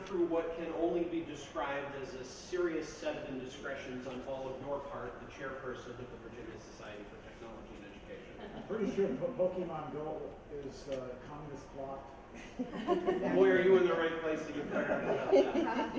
through what can only be described as a serious set of indiscretions on all of your part, the chairperson of the Virginia Society for Technology and Education. I'm pretty sure Pokémon Go is communist plot. Boy, are you in the right place to get fired up about that.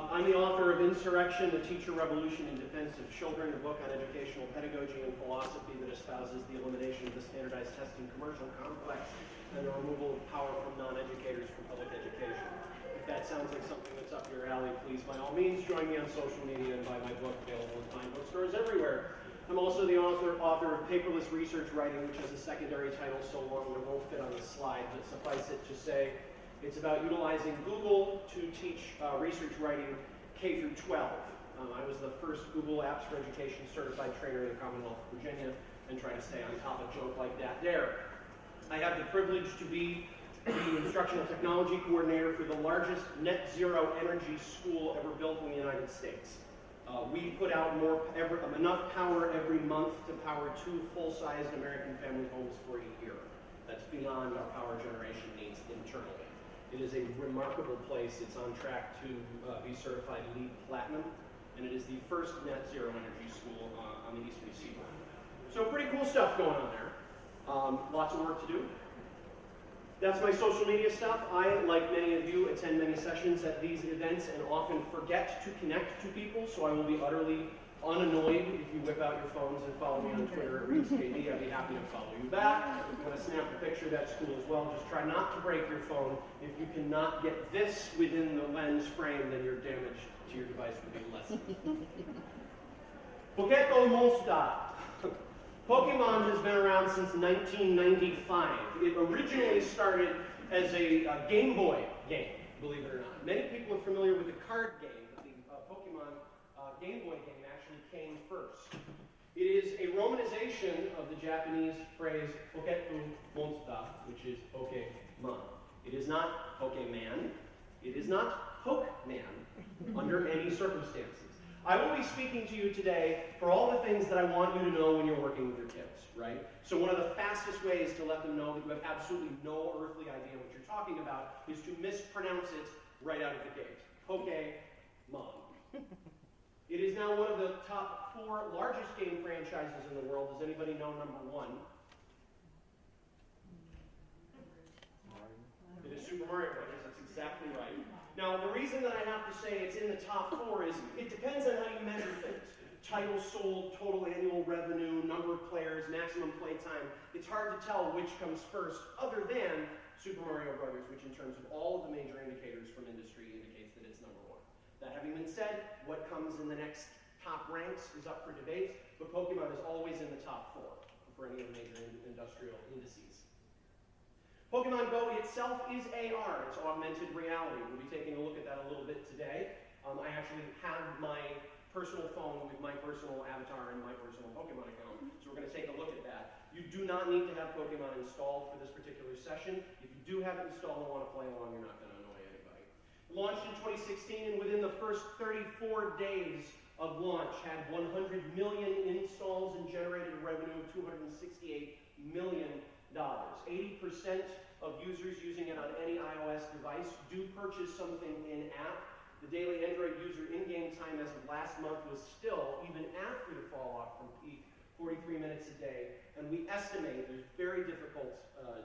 I'm the author of Insurrection, The Teacher Revolution in Defense of Children, a book on educational pedagogy and philosophy that espouses the elimination of the standardized testing commercial complex and the removal of power from non-educators from public education. If that sounds like something that's up your alley, please, by all means, join me on social media and buy my book, available in fine bookstores everywhere. I'm also the author of Paperless Research Writing, which has a secondary title so long that it won't fit on the slide, but suffice it to say, it's about utilizing Google to teach research writing K through 12. I was the first Google Apps for Education certified trainer in the Commonwealth of Virginia, and try to stay on top of a joke like that there. I have the privilege to be the instructional technology coordinator for the largest net zero energy school ever built in the United States. We put out enough power every month to power 2 full-sized American family homes for a year. That's beyond our power generation needs internally. It is a remarkable place. It's on track to be certified LEED Platinum, and it is the first net zero energy school on the Eastern Seaboard. So pretty cool stuff going on there. Lots of work to do. That's my social media stuff. I, like many of you, attend many sessions at these events and often forget to connect to people, so I will be utterly unannoyed if you whip out your phones and follow me on Twitter at ReevesTE. I'd be happy to follow you back. If you want to snap a picture of that school as well, just try not to break your phone. If you cannot get this within the lens frame, then your damage to your device will be lessened. Pokémon Go. Pokemon has been around since 1995. It originally started as a Game Boy game, believe it or not. Many people are familiar with the card game, but the Pokemon Game Boy game actually came first. It is a romanization of the Japanese phrase Pokémon, which is Pokemon. It is not Pokemon. It is not Pokeman under any circumstances. I will be speaking to you today for all the things that I want you to know when you're working with your kids, right? So one of the fastest ways to let them know that you have absolutely no earthly idea what you're talking about is to mispronounce it right out of the gate. Pokémon. It is now one of the top 4 largest game franchises in the world. Does anybody know number 1? It is Super Mario Bros. That's exactly right. Now, the reason that I have to say it's in the top 4 is it depends on how you measure things. Titles sold, total annual revenue, number of players, maximum play time. It's hard to tell which comes first, other than Super Mario Bros., which in terms of all of the major indicators from industry indicates that it's number 1. That having been said, what comes in the next top ranks is up for debate, but Pokemon is always in the top 4 for any of the major industrial indices. Pokemon Go itself is AR, it's augmented reality. We'll be taking a look at that a little bit today. I actually have my personal phone with my personal avatar and my personal Pokemon account, so we're going to take a look at that. You do not need to have Pokemon installed for this particular session. If you do have it installed and want to play along, you're not going to annoy anybody. Launched in 2016, and within the first 34 days of launch, had 100 million installs and generated a revenue of $268 million. 80% of users using it on any iOS device do purchase something in-app. The daily Android user in-game time as of last month was still, even after the fall off from peak, 43 minutes a day. And we estimate, there's very difficult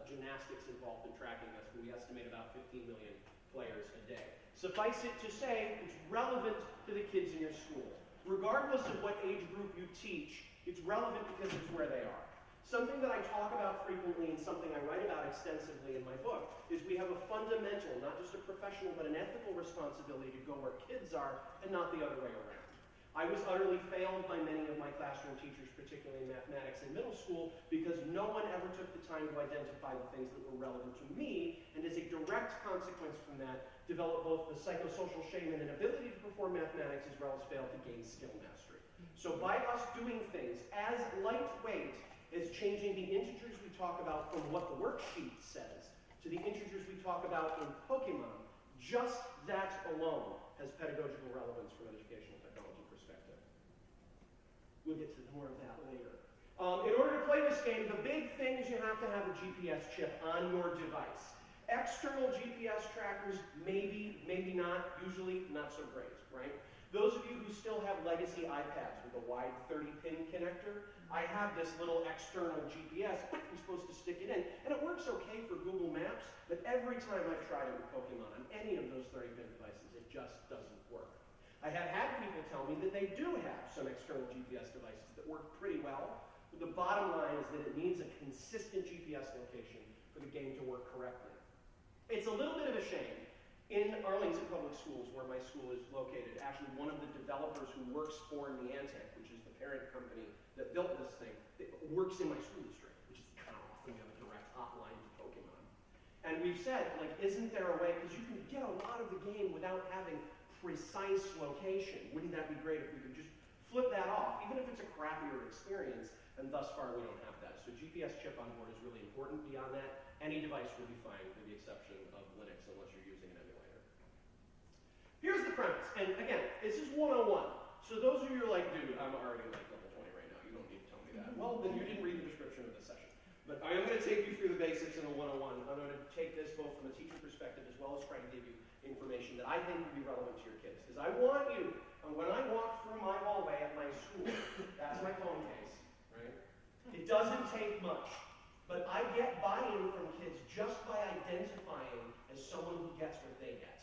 gymnastics involved in tracking this, but we estimate about 15 million players a day. Suffice it to say, it's relevant to the kids in your school. Regardless of what age group you teach, it's relevant because it's where they are. Something that I talk about frequently and something I write about extensively in my book is we have a fundamental, not just a professional, but an ethical responsibility to go where kids are and not the other way around. I was utterly failed by many of my classroom teachers, particularly in mathematics in middle school, because no one ever took the time to identify the things that were relevant to me, and as a direct consequence from that, developed both the psychosocial shame and inability to perform mathematics as well as failed to gain skill mastery. So by us doing things as lightweight as changing the integers we talk about from what the worksheet says to the integers we talk about in Pokemon, just that alone has pedagogical relevance from an educational technology perspective. We'll get to more of that later. In order to play this game, the big thing is you have to have a GPS chip on your device. External GPS trackers, maybe, maybe not, usually not so great, right? Those of you who still have legacy iPads with a wide 30-pin connector, I have this little external GPS. You're supposed to stick it in, and it works okay for Google Maps, but every time I've tried it with Pokemon on any of those 30-pin devices, it just doesn't work. I have had people tell me that they do have some external GPS devices that work pretty well, but the bottom line is that it needs a consistent GPS location for the game to work correctly. It's a little bit of a shame. In Arlington Public Schools, where my school is located, actually one of the developers who works for Niantic, which is the parent company that built this thing, works in my school district, which is kind of awesome. We have a direct hotline to Pokemon. And we've said, like, isn't there a way, because you can get a lot of the game without having precise location. Wouldn't that be great if we could just flip that off, even if it's a crappier experience, and thus far we don't have that. So GPS chip on board is really important. Beyond that, any device will be fine, with the exception of Linux, unless you're using an emulator. Here's the premise, and again, this is 101. So those of you who are like, dude, I'm already like level 20 right now, you don't need to tell me that. Well, then you didn't read the description of this session. But I am going to take you through the basics in a 101. I'm going to take this both from a teacher perspective as well as try to give you information that I think will be relevant to your kids. Because I want you, and when I walk through my hallway at my school, that's my phone case, right? It doesn't take much, but I get buy-in from kids just by identifying as someone who gets what they get.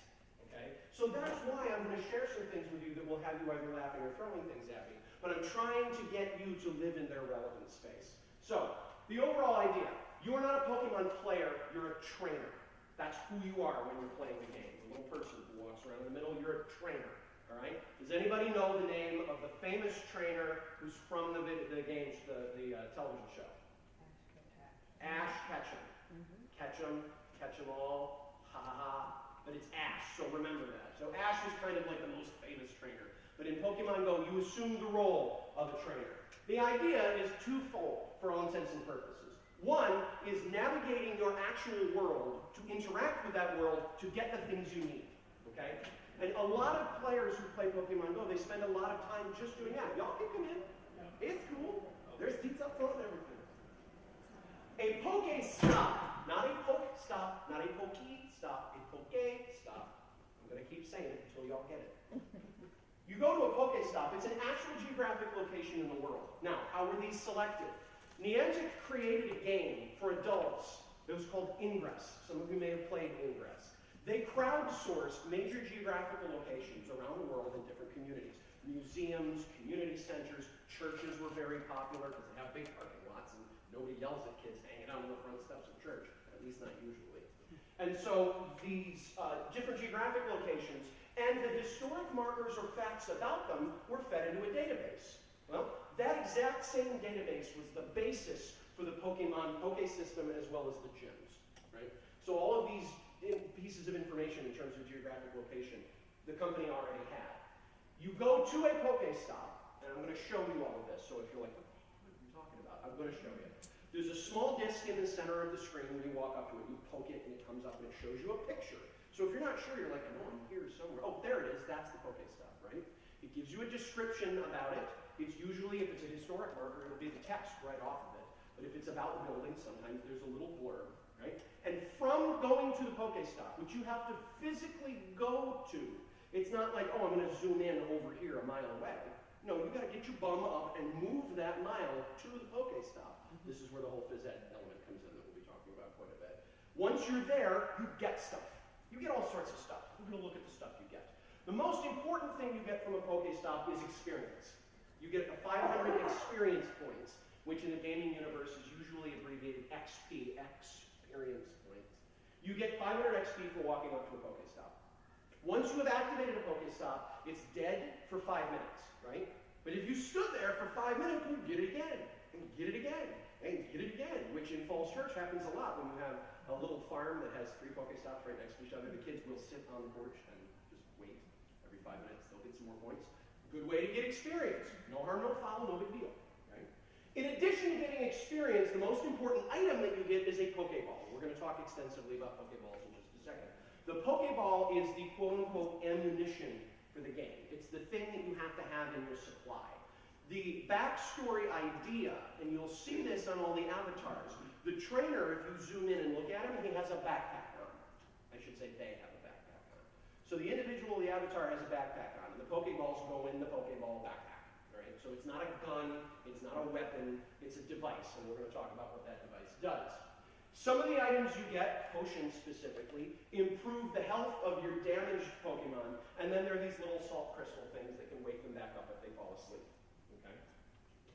So that's why I'm going to share some things with you that will have you either laughing or throwing things at me. But I'm trying to get you to live in their relevant space. So, the overall idea, you're not a Pokemon player, you're a trainer. That's who you are when you're playing the game. The little person who walks around in the middle, you're a trainer. All right? Does anybody know the name of the famous trainer who's from the games, the television show? Ash Ketchum. Ketchum, catch 'em all, ha ha ha. But it's Ash, so remember that. So Ash is kind of like the most famous trainer. But in Pokemon Go, you assume the role of a trainer. The idea is twofold for all intents and purposes. One is navigating your actual world to interact with that world to get the things you need, okay? And a lot of players who play Pokemon Go, they spend a lot of time just doing that. Y'all can come in. It's cool. There's seats up front and everything. A Poké-Stop, not a Poke-Stop, not a Poké-Stop, a Poké-Stop. I'm going to keep saying it until y'all get it. You go to a Poké-Stop, it's an actual geographic location in the world. Now, how were these selected? Niantic created a game for adults that was called Ingress. Some of you may have played Ingress. They crowdsourced major geographical locations around the world in different communities. Museums, community centers, churches were very popular because they have big parking lots and nobody yells at kids hanging out on the front steps of church, at least not usually. And so these different geographic locations and the historic markers or facts about them were fed into a database. Well, that exact same database was the basis for the Pokemon Poké system as well as the gyms, right? So all of these pieces of information in terms of geographic location, the company already had. You go to a Poké-Stop, and I'm going to show you all of this, so if you're like, what are you talking about? I'm going to show you. There's a small disc in the center of the screen when you walk up to it, you poke it, and it comes up and it shows you a picture. So if you're not sure, you're like, I know I'm here somewhere. Oh, there it is, that's the Poké-Stop, right? It gives you a description about it. It's usually, if it's a historic marker, it'll be the text right off of it. But if it's about the building, sometimes there's a little blurb, right? And from going to the Poké-Stop, which you have to physically go to, it's not like, oh, I'm going to zoom in over here a mile away. No, you got to get your bum up and move that mile to the Poké-Stop. This is where the whole phys ed element comes in that we'll be talking about quite a bit. Once you're there, you get stuff. You get all sorts of stuff. We're going to look at the stuff you get. The most important thing you get from a Poké-Stop is experience. You get 500 experience points, which in the gaming universe is usually abbreviated XP, experience points. You get 500 XP for walking up to a Poké-Stop. Once you have activated a Poké-Stop, it's dead for 5 minutes, right? But if you stood there for 5 minutes, you get it again, and get it again, and get it again, which in Falls Church happens a lot when you have a little farm that has 3 Poké-Stops right next to each other. The kids will sit on the porch and just wait. Every 5 minutes, they'll get some more points. Good way to get experience. No harm, no foul, no big deal, right? In addition to getting experience, the most important item that you get is a Pokéball. We're going to talk extensively about Pokéballs in just a second. The Pokéball is the quote-unquote ammunition for the game. It's the thing that you have to have in your supply. The backstory idea, and you'll see this on all the avatars, the trainer, if you zoom in and look at him, he has a backpack on. say they have a backpack on. So the individual, the avatar, has a backpack on, and the Pokeballs go in the Pokeball backpack, right? So it's not a gun, it's not a weapon, it's a device, and we're going to talk about what that device does. Some of the items you get, potions specifically, improve the health of your damaged Pokemon, and then there are these little salt crystal things that can wake them back up if they fall asleep, okay?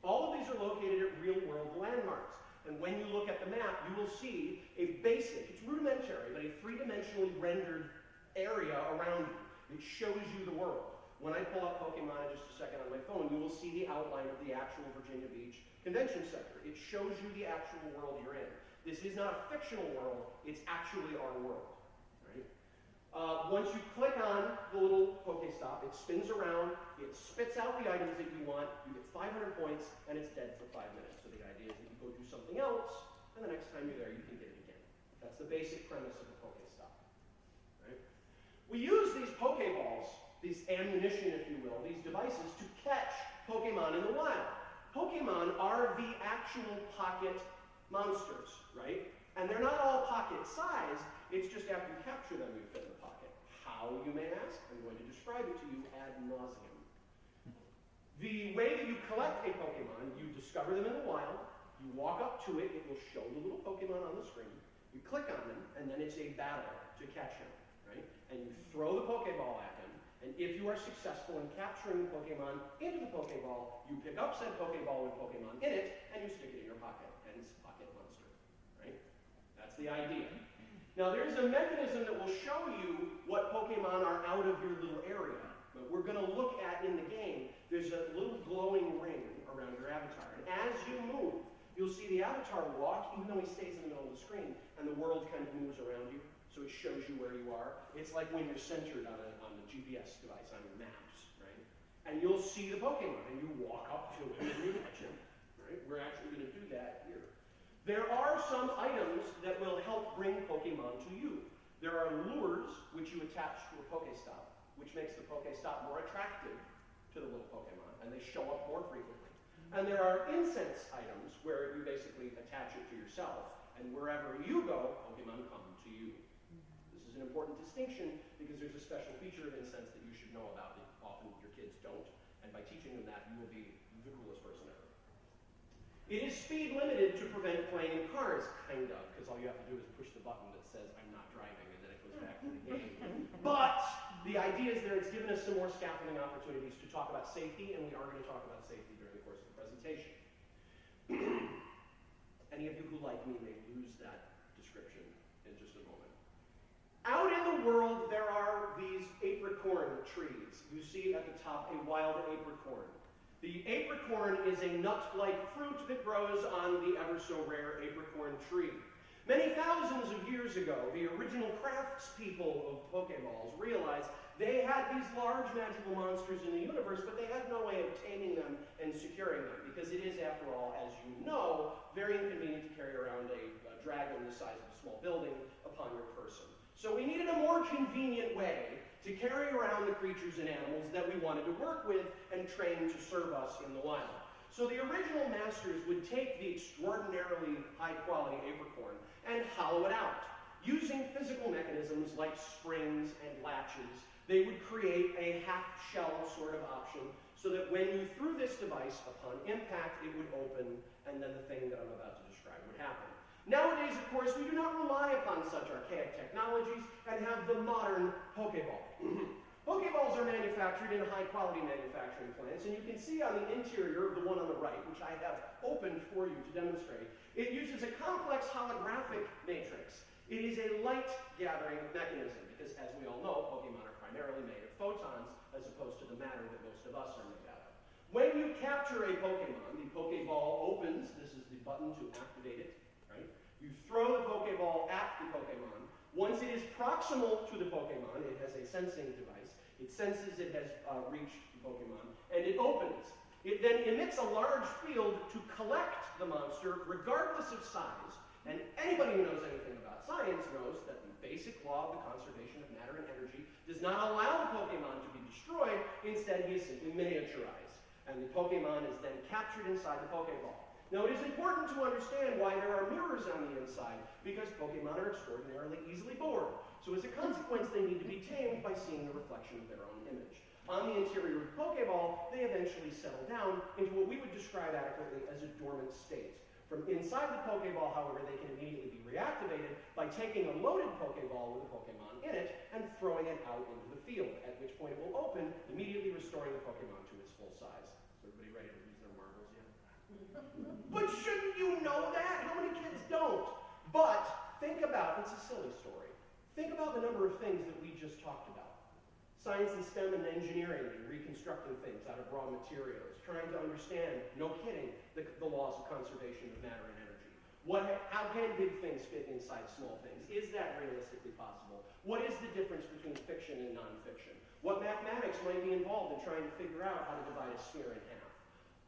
All of these are located at real-world landmarks, and when you look at the map, you will see a basic, it's rudimentary, but a three-dimensionally rendered area around you. It shows you the world. When I pull up Pokemon in just a second on my phone, you will see the outline of the actual Virginia Beach Convention Center. It shows you the actual world you're in. This is not a fictional world, it's actually our world, right? Once you click on the little Pokestop, it spins around, it spits out the items that you want, you get 500 points, and it's dead for 5 minutes. So the idea is that you go do something else, and the next time you're there, you can get it again. That's the basic premise of a Pokestop, right? We use these Pokeballs, these ammunition, if you will, these devices, to catch Pokemon in the wild. Pokemon are the actual pocket monsters, right? And they're not all pocket-sized, it's just after you capture them, you fit in the pocket. How, you may ask? I'm going to describe it to you ad nauseum. The way that you collect a Pokemon, you discover them in the wild, you walk up to it, it will show the little Pokemon on the screen, you click on them, and then it's a battle to catch him, right? And you throw the Pokeball at him, and if you are successful in capturing the Pokemon into the Pokeball, you pick up said Pokeball with Pokemon in it, and you stick it in your pocket, hence pocket monster, right? That's the idea. Now there's a mechanism that will show you what Pokemon are out of your little area. But we're going to look at in the game, there's a little glowing ring around your avatar. And as you move, you'll see the avatar walk, even though he stays in the middle of the screen, and the world kind of moves around you. So it shows you where you are. It's like when you're centered on the GPS device, on your maps, right? And you'll see the Pokemon, and you walk up to him and you catch him, right? We're actually going to do that here. There are some items that will help bring Pokemon to you. There are lures, which you attach to a Pokestop, which makes the Pokestop more attractive to the little Pokemon, and they show up more frequently. And there are incense items, where you basically attach it to yourself, and wherever you go, Pokemon come to you. This is an important distinction because there's a special feature of incense that you should know about that often your kids don't, and by teaching them that, you will be the coolest person ever. It is speed limited to prevent playing in cars, kind of, because all you have to do is push the button that says, I'm not driving, and then it goes back to the game. But the idea is that it's given us some more scaffolding opportunities to talk about safety, and we are going to talk about safety during the course of the presentation. Any of you who like me may lose that description in just a moment. Out in the world, there are these apricorn trees. You see at the top a wild apricorn. The apricorn is a nut-like fruit that grows on the ever-so-rare apricorn tree. Many thousands of years ago, the original craftspeople of Pokeballs realized they had these large magical monsters in the universe, but they had no way of taming them and securing them, because it is, after all, as you know, very inconvenient to carry around a dragon the size of a small building upon your person. So we needed a more convenient way to carry around the creatures and animals that we wanted to work with and train to serve us in the wild. So the original masters would take the extraordinarily high-quality apricorn and hollow it out. Using physical mechanisms like springs and latches, they would create a half-shell sort of option so that when you threw this device upon impact, it would open, and then the thing that I'm about to describe would happen. Nowadays, of course, we do not rely upon such archaic technologies and have the modern Pokeball. Pokeballs are manufactured in high-quality manufacturing plants, and you can see on the interior of the one on the right, which I have opened for you to demonstrate, it uses a complex holographic matrix. It is a light-gathering mechanism, because as we all know, Pokemon are primarily made of photons, as opposed to the matter that most of us are made out of. When you capture a Pokemon, the Pokeball opens. This is the button to activate it, right? You throw the Pokeball at the Pokemon. Once it is proximal to the Pokemon, it has a sensing device. It senses it has reached the Pokemon, and it opens. It then emits a large field to collect the monster, regardless of size. And anybody who knows anything about science knows that the basic law of the conservation of matter and energy does not allow the Pokemon to be destroyed. Instead, he is simply miniaturized. And the Pokemon is then captured inside the Pokeball. Now, it is important to understand why there are mirrors on the inside, because Pokemon are extraordinarily easily bored. So as a consequence, they need to be tamed by seeing the reflection of their own image. On the interior of the Pokeball, they eventually settle down into what we would describe adequately as a dormant state. From inside the Pokeball, however, they can immediately be reactivated by taking a loaded Pokeball with a Pokemon in it and throwing it out into the field, at which point it will open, immediately restoring the Pokemon to its full size. Is everybody ready to use their marbles yet? But shouldn't you know that? How many kids don't? But think about, it's a silly story. Think about the number of things that we just talked about. Science and STEM and engineering and reconstructing things out of raw materials, trying to understand, no kidding, the laws of conservation of matter and energy. How can big things fit inside small things? Is that realistically possible? What is the difference between fiction and nonfiction? What mathematics might be involved in trying to figure out how to divide a sphere in half?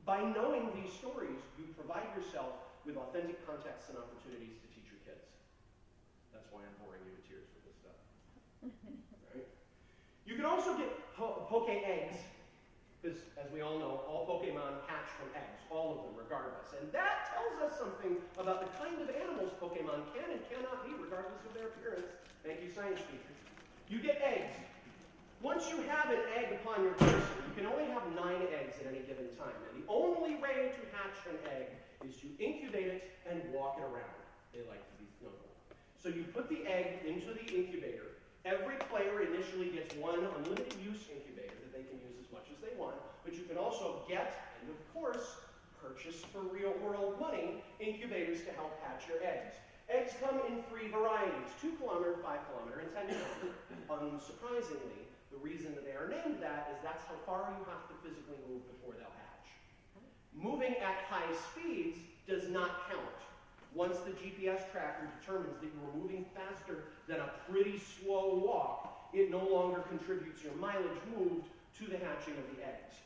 By knowing these stories, you provide yourself with authentic contexts and opportunities to teach your kids. That's why I'm boring you to tears with this stuff. Right? You can also get Poke eggs, because as we all know, all Pokemon hatch from eggs, all of them, regardless. And that tells us something about the kind of animals Pokemon can and cannot be, regardless of their appearance. Thank you, science teachers. You get eggs. Once you have an egg upon your person, you can only have 9 eggs at any given time. And the only way to hatch an egg is to incubate it and walk it around. They like to be snuggled. So you put the egg into the incubator. Every player initially gets one unlimited use incubator that they can use as much as they want, but you can also get, and of course, purchase for real world money, incubators to help hatch your eggs. Eggs come in 3 varieties, 2 kilometer, 5 kilometer, and 10 kilometer. Unsurprisingly, the reason that they are named that is that's how far you have to physically move before they'll hatch. Moving at high speeds does not count. Once the GPS tracker determines that you are moving faster than a pretty slow walk, it no longer contributes your mileage moved to the hatching of the eggs.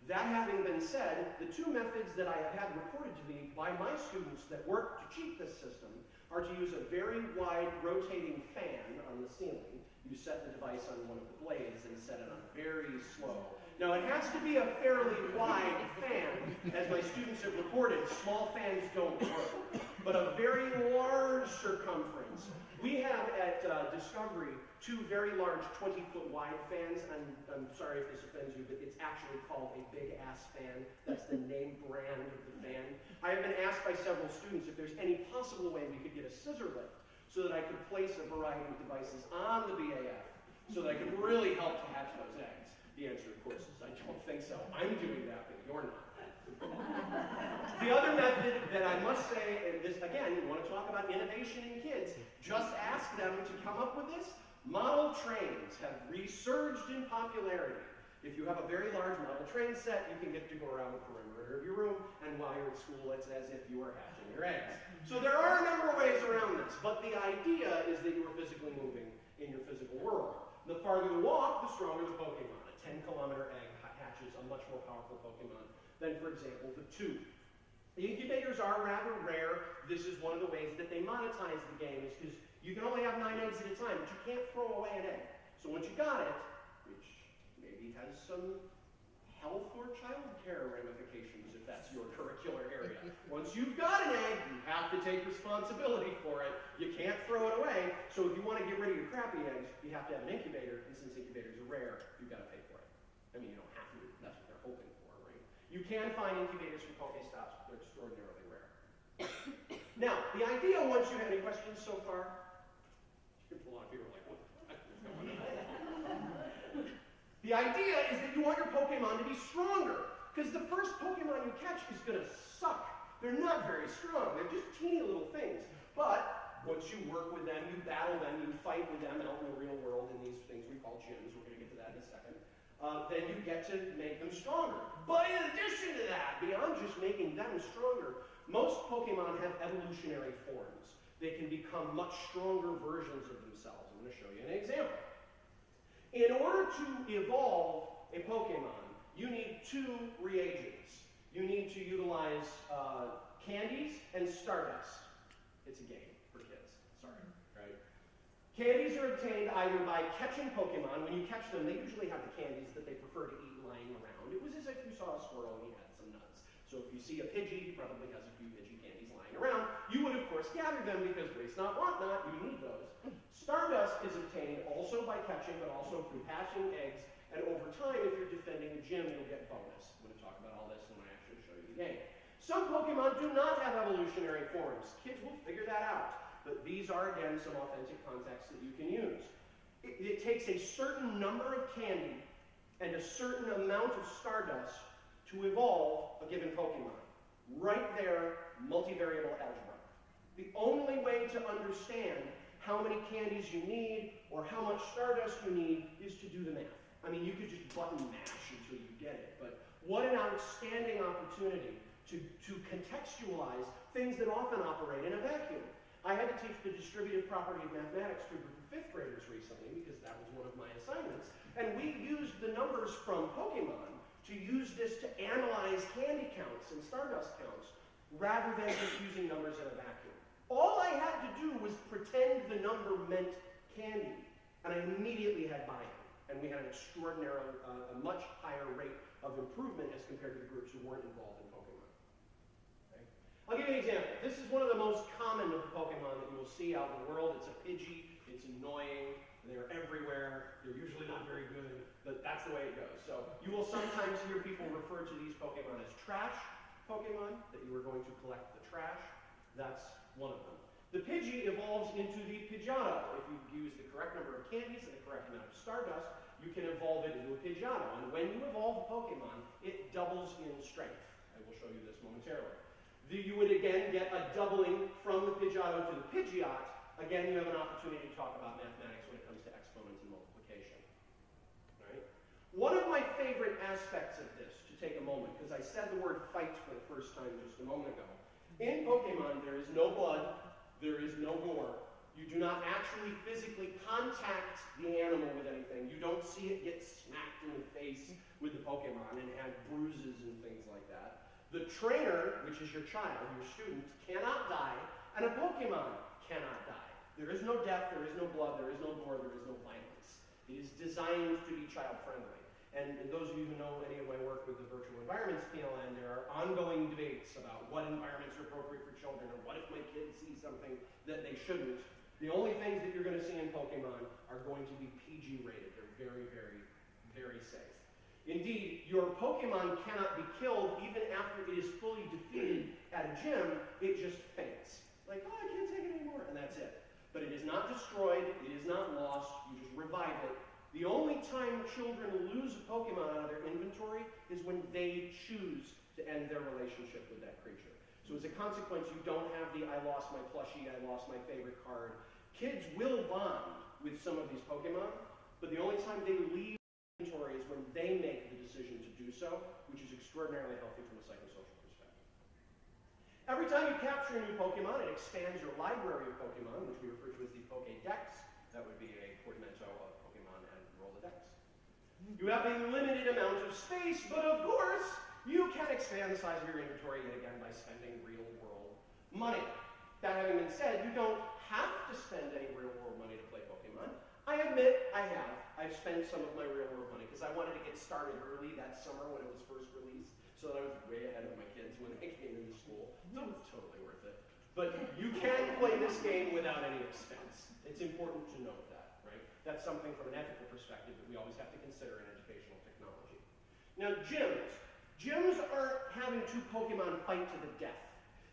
That having been said, the 2 methods that I have had reported to me by my students that work to cheat this system are to use a very wide rotating fan on the ceiling. You set the device on one of the blades and set it on very slow. Now it has to be a fairly wide fan, as my students have reported. Small fans don't work, but a very large circumference. We have at Discovery 2 very large 20-foot wide fans. I'm sorry if this offends you, but it's actually called a big ass fan. That's the name brand of the fan. I have been asked by several students if there's any possible way we could get a scissor lift so that I could place a variety of devices on the BAF so that I could really help to hatch those eggs. The answer, of course, is I don't think so. I'm doing that, but you're not. The other method that I must say, and this, again, you want to talk about innovation in kids, just ask them to come up with this. Model trains have resurged in popularity. If you have a very large model train set, you can get to go around the perimeter of your room, and while you're at school, it's as if you are hatching your eggs. So there are a number of ways around this, but the idea is that you are physically moving in your physical world. The farther you walk, the stronger the Pokemon. A 10-kilometer egg hatches a much more powerful Pokemon than, for example, the 2. The incubators are rather rare. This is one of the ways that they monetize the game, is because you can only have 9 eggs at a time, but you can't throw away an egg. So once you got it, which maybe has some health or child care ramifications if that's your curricular area. Once you've got an egg, you have to take responsibility for it. You can't throw it away. So if you want to get rid of your crappy eggs, you have to have an incubator, and since incubators are rare, you've got to pay for it. I mean, you don't have to. That's what they're hoping for, right? You can find incubators from Pokestops, but they're extraordinarily rare. Now, the idea, once you have any questions so far, a lot of people are like, what the heck is going on? The idea is that you want your Pokemon to be stronger, because the first Pokemon you catch is going to suck. They're not very strong. They're just teeny little things. But once you work with them, you battle them, you fight with them out in the real world in these things we call gyms. We're going to get to that in a second. Then you get to make them stronger. But in addition to that, beyond just making them stronger, most Pokemon have evolutionary forms. They can become much stronger versions of themselves. I'm going to show you an example. In order to evolve a Pokemon, you need 2 reagents. You need to utilize candies and Stardust. It's a game for kids, sorry, right? Candies are obtained either by catching Pokemon. When you catch them, they usually have the candies that they prefer to eat lying around. It was as if you saw a squirrel and he had some nuts. So if you see a Pidgey, he probably has a few Pidgey candies lying around. You would, of course, gather them because waste not, want not, you need those. Stardust is obtained also by catching, but also through hatching eggs, and over time, if you're defending the gym, you'll get bonus. I'm going to talk about all this when I actually show you the game. Some Pokemon do not have evolutionary forms. Kids will figure that out. But these are, again, some authentic contexts that you can use. It takes a certain number of candy and a certain amount of Stardust to evolve a given Pokemon. Right there, multivariable algebra. The only way to understand how many candies you need or how much Stardust you need is to do the math. I mean, you could just button mash until you get it, but what an outstanding opportunity to contextualize things that often operate in a vacuum. I had to teach the distributive property of mathematics to a group of 5th graders recently because that was one of my assignments, and we used the numbers from Pokemon to use this to analyze candy counts and Stardust counts rather than just using numbers in a vacuum. All I had to do was pretend the number meant candy, and I immediately had buy-in. And we had an extraordinary, a much higher rate of improvement as compared to the groups who weren't involved in Pokemon. Okay? I'll give you an example. This is one of the most common of the Pokemon that you will see out in the world. It's a Pidgey. It's annoying. They're everywhere. They're usually not very good, but that's the way it goes. So you will sometimes hear people refer to these Pokemon as trash Pokemon, that you are going to collect the trash. That's one of them. The Pidgey evolves into the Pidgeotto. If you use the correct number of candies and the correct amount of Stardust, you can evolve it into a Pidgeotto. And when you evolve a Pokemon, it doubles in strength. I will show you this momentarily. You would again get a doubling from the Pidgeotto to the Pidgeot. Again, you have an opportunity to talk about mathematics when it comes to exponents and multiplication. Right? One of my favorite aspects of this, to take a moment, because I said the word fight for the first time just a moment ago. In Pokemon, there is no blood. There is no gore. You do not actually physically contact the animal with anything. You don't see it get smacked in the face with the Pokemon and have bruises and things like that. The trainer, which is your child, your student, cannot die, and a Pokemon cannot die. There is no death, there is no blood, there is no gore, there is no violence. It is designed to be child-friendly. And those of you who know any of my work with the virtual environments PLN, there are ongoing debates about what environments are appropriate for children, or what if my kids see something that they shouldn't. The only things that you're going to see in Pokemon are going to be PG rated. They're very, very, very safe. Indeed, your Pokemon cannot be killed even after it is fully defeated at a gym. It just faints. Like, oh, I can't take it anymore, and that's it. But it is not destroyed. It is not lost. You just revive it. The only time children lose a Pokemon out of their inventory is when they choose to end their relationship with that creature. So as a consequence, you don't have the I lost my plushie, I lost my favorite card. Kids will bond with some of these Pokemon, but the only time they leave the inventory is when they make the decision to do so, which is extraordinarily healthy from a psychosocial perspective. Every time you capture a new Pokemon, it expands your library of Pokemon, which we refer to as the Pokédex. That would be a portmanteau of Pokemon and Rolodex. You have a limited amount of space, but of course, you can expand the size of your inventory yet again by spending real-world money. That having been said, you don't have to spend any real-world money to play Pokemon. I admit I have. I've spent some of my real-world money because I wanted to get started early that summer when it was first released, so that I was way ahead of my kids when they came into school. So it was totally worth it. But you can play this game without any expense. It's important to note that, right? That's something from an ethical perspective that we always have to consider in educational technology. Now, gyms. Gyms aren't having two Pokemon fight to the death.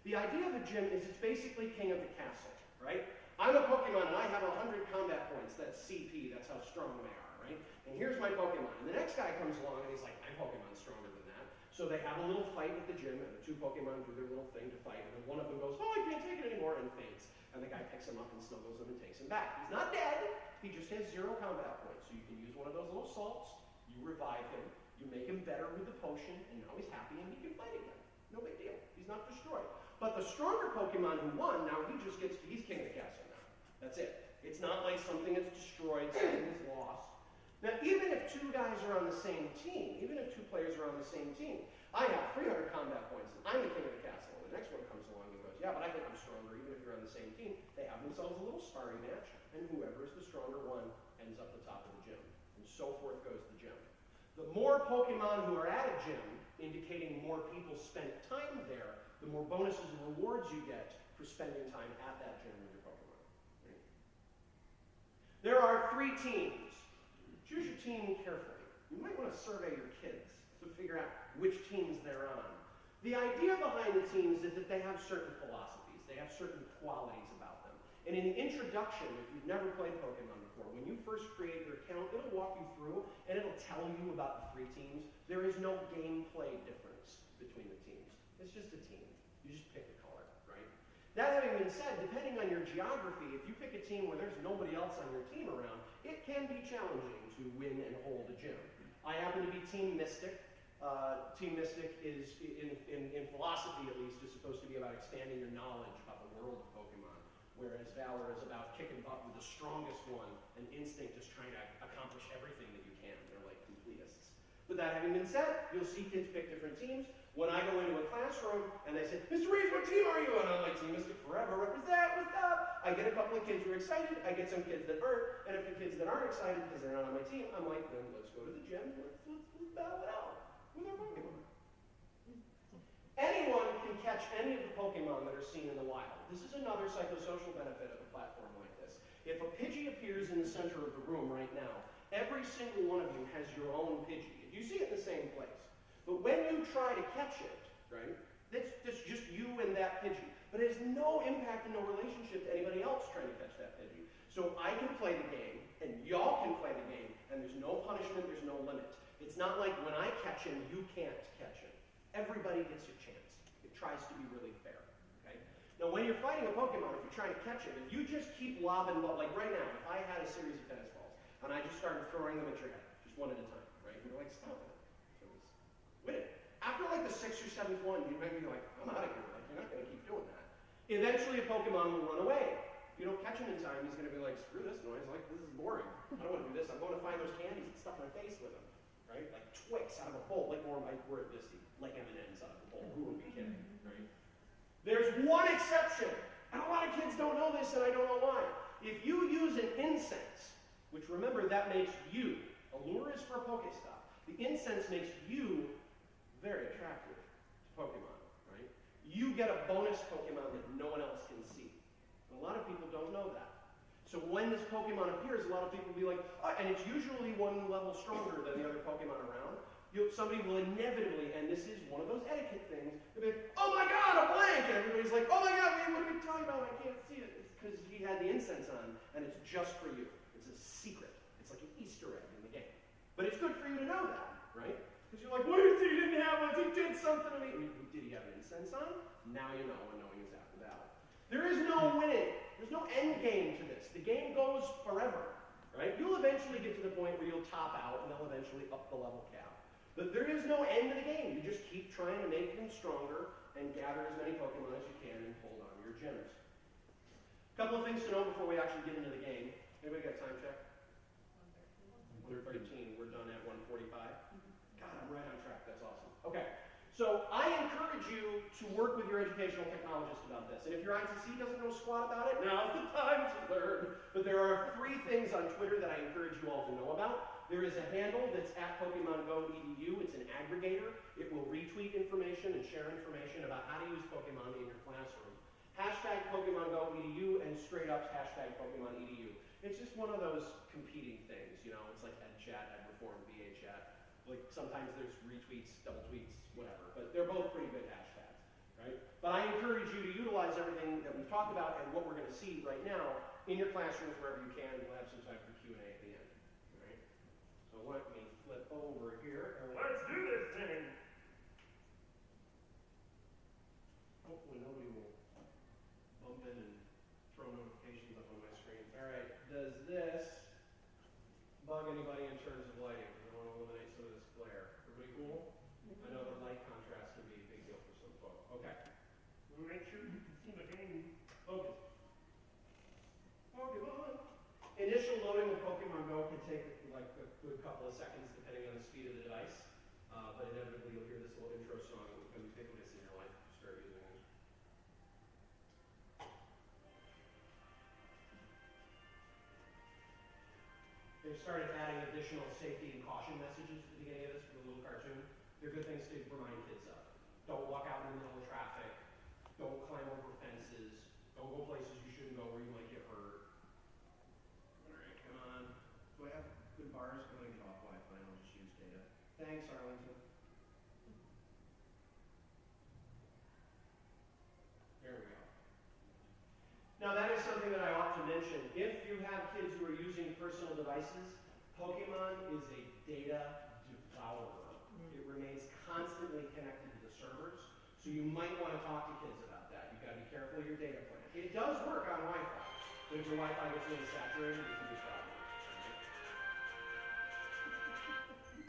The idea of a gym is it's basically king of the castle, right? I'm a Pokemon and I have 100 combat points. That's CP, that's how strong they are, right? And here's my Pokemon. And the next guy comes along and he's like, my Pokemon's stronger than that. So they have a little fight at the gym and the two Pokemon do their little thing to fight. And then one of them goes, oh, I can't take it anymore, and faints. And the guy picks him up and snuggles him and takes him back. He's not dead. He just has 0 combat points. So you can use one of those little salts. You revive him. You make him better with the potion, and now he's happy and he can fight again. No big deal. He's not destroyed. But the stronger Pokemon who won, now he's king of the castle now. That's it. It's not like something that's destroyed, something that's lost. Now, even if 2 guys are on the same team, even if 2 players are on the same team, I have 300 combat points, and I'm the king of the castle. The next one comes along and goes, yeah, but I think I'm stronger, even if you're on the same team. They have themselves a little sparring match, and whoever is the stronger one ends up the top of the gym. And so forth goes the gym. The more Pokemon who are at a gym, indicating more people spent time there, the more bonuses and rewards you get for spending time at that gym with your Pokemon. Right? There are 3 teams. Choose your team carefully. You might want to survey your kids to figure out which teams they're on. The idea behind the teams is that they have certain philosophies. They have certain qualities about them. And in the introduction, if you've never played Pokemon before, when you first create your account, it'll walk you through and it'll tell you about the 3 teams. There is no gameplay difference between the teams. It's just a team. You just pick the color, right? That having been said, depending on your geography, if you pick a team where there's nobody else on your team around, it can be challenging to win and hold a gym. I happen to be Team Mystic. Team Mystic is, in philosophy at least, is supposed to be about expanding your knowledge about the world of Pokemon, whereas Valor is about kicking butt with the strongest one, and Instinct is trying to accomplish everything that you can. They're like completists. But that having been said, you'll see kids pick different teams. When I go into a classroom and they say, Mr. Reeves, what team are you on? I'm like, Team Mystic forever, represent, what's up? I get a couple of kids who are excited, I get some kids that aren't, and if the kids that aren't excited because they're not on my team, I'm like, then let's go to the gym, let's battle it out with our Pokemon. Anyone can catch any of the Pokemon that are seen in the wild. This is another psychosocial benefit of a platform like this. If a Pidgey appears in the center of the room right now, every single one of you has your own Pidgey. You see it in the same place. But when you try to catch it, right, that's just you and that Pidgey. But it has no impact and no relationship to anybody else trying to catch that Pidgey. So I can play the game, and y'all can play the game, and there's no punishment, there's no limit. It's not like when I catch him, you can't catch him. Everybody gets a chance. It tries to be really fair, okay? Now, when you're fighting a Pokemon, if you're trying to catch him, if you just keep lobbing, like right now, if I had a series of tennis balls, and I just started throwing them at your head, just one at a time, right? You're like, stop it. So it's win it. After like the 6th or 7th one, you might be like, I'm out of here. Like, you're not going to keep doing that. Eventually, a Pokemon will run away. If you don't catch him in time, he's going to be like, screw this noise. Like, this is boring. I don't want to do this. I'm going to find those candies and stuff my face with them. Right? Like Twix out of a bowl. Like more like we're at VSTE. Like M&M's out of a bowl. Who would be kidding? Right? There's one exception. And a lot of kids don't know this, and I don't know why. If you use an incense, which remember, that makes you. Allure is for Pokestop. The incense makes you very attractive to Pokemon, right? You get a bonus Pokemon that no one else can see. And a lot of people don't know that. So when this Pokemon appears, a lot of people will be like, oh, and it's usually one level stronger than the other Pokemon around. Somebody will inevitably, and this is one of those etiquette things, they'll be like, oh my god, a blank! And everybody's like, oh my god, man, what are we talking about? I can't see it. It's because he had the incense on, and it's just for you. It's a secret. It's like an Easter egg in the game. But it's good for you to know that, right? Because you're like, what is he? He didn't have one. He did something to me. Did he have an incense on? Now you know, and knowing is half the battle. There is no winning. There's no end game to this. The game goes forever, right? You'll eventually get to the point where you'll top out, and they'll eventually up the level cap. But there is no end to the game. You just keep trying to make them stronger and gather as many Pokemon as you can and hold on to your gyms. A couple of things to know before we actually get into the game. Anybody got a time check? 1:13. We're done at 1:45. God, I'm right on track. That's awesome. Okay. So I encourage you to work with your educational technologist about this. And if your ITC doesn't know squat about it, now's the time to learn. But there are 3 things on Twitter that I encourage you all to know about. There is a handle that's at Pokémon Go EDU. It's an aggregator. It will retweet information and share information about how to use Pokemon in your classroom. Hashtag Pokémon Go EDU and straight up hashtag Pokémon EDU. It's just one of those competing things, you know. It's like EdChat, EdReform, VAChat. Like sometimes there's retweets, double tweets, whatever. But they're both pretty good hashtags, right? But I encourage you to utilize everything that we've talked about and what we're going to see right now in your classrooms wherever you can. We'll have some time for Q&A at the end. So let me flip over here. Let's do this thing! Hopefully nobody will bump in and throw notifications up on my screen. All right, does this bug anybody in terms of lighting? I want to eliminate some of this glare. Everybody cool? I know the light contrast can be a big deal for some folks. Okay. Make sure you can see the game. Focus. Pokemon. Initial loading of Pokemon Go can take like a good couple of seconds depending on the speed of the device. But inevitably you'll hear this little intro song that will become ubiquitous in your life if you start using it. They've started adding additional safety and caution messages at the beginning of this for the little cartoon. They're good things to remind kids of. Don't walk out in the middle of traffic. Don't climb over fences. Don't go places you shouldn't go where you might get hurt. All right, come on. Do I have good bars? I'm going to get off Wi-Fi and I'll just use data. Thanks, Arlington. There we go. Now that is something that I often mention. If you have kids who are using personal devices, Pokémon is a data devourer. It remains constantly connected to the servers, so you might want to talk to kids about that. You've got to be careful of your data plan. It does work on Wi-Fi, but if your Wi-Fi gets really saturated, it can be a problem.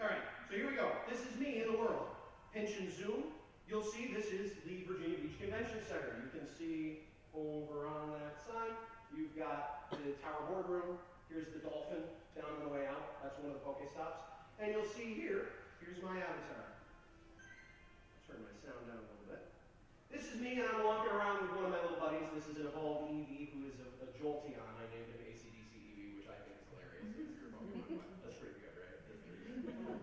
All right, so here we go. This is me in the world. Pinch and zoom. You'll see this is the Virginia Beach Convention Center. You can see over on that side, you've got the Tower Boardroom. Here's the dolphin down on the way out. That's one of the Pokestops. And you'll see here, here's my avatar. Turn my sound down a little bit. This is me, and I'm walking around with one of my little buddies. This is an evolved EV who is a Jolteon. I named him AC/DC EV, which I think is hilarious. That's pretty good, right? That's pretty good.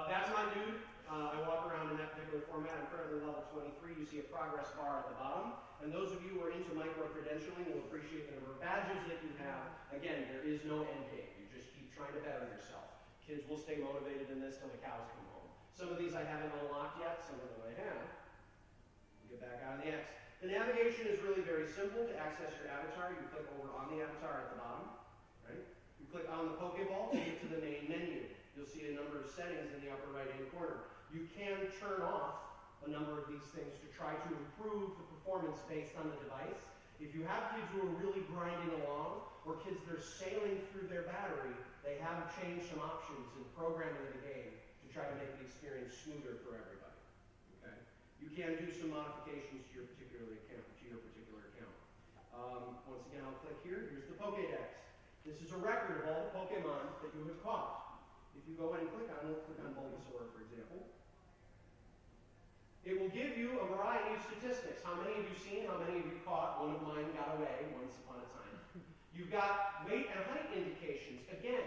That's my dude. I walk around in that particular format. I'm currently level 23. You see a progress bar at the bottom. And those of you who are into micro-credentialing will appreciate the number of badges that you have. Again, there is no end game. You just keep trying to better yourself. Kids will stay motivated in this till the cows come home. Some of these I haven't unlocked yet. Some of them I have. Get back out of the X. The navigation is really very simple. To access your avatar, you click over on the avatar at the bottom. Right? You click on the Pokeball to get to the main menu. You'll see a number of settings in the upper right-hand corner. You can turn off a number of these things to try to improve the performance based on the device. If you have kids who are really grinding along, or kids that are sailing through their battery, they have changed some options in programming of the game to try to make the experience smoother for everybody. Okay? You can do some modifications to your particular account. Once again, I'll click here. Here's the Pokédex. This is a record of all the Pokemon that you have caught. If you go ahead and click on Bulbasaur, for example, it will give you a variety of statistics. How many have you seen? How many have you caught? One of mine got away once upon a time. You've got weight and height indications. Again,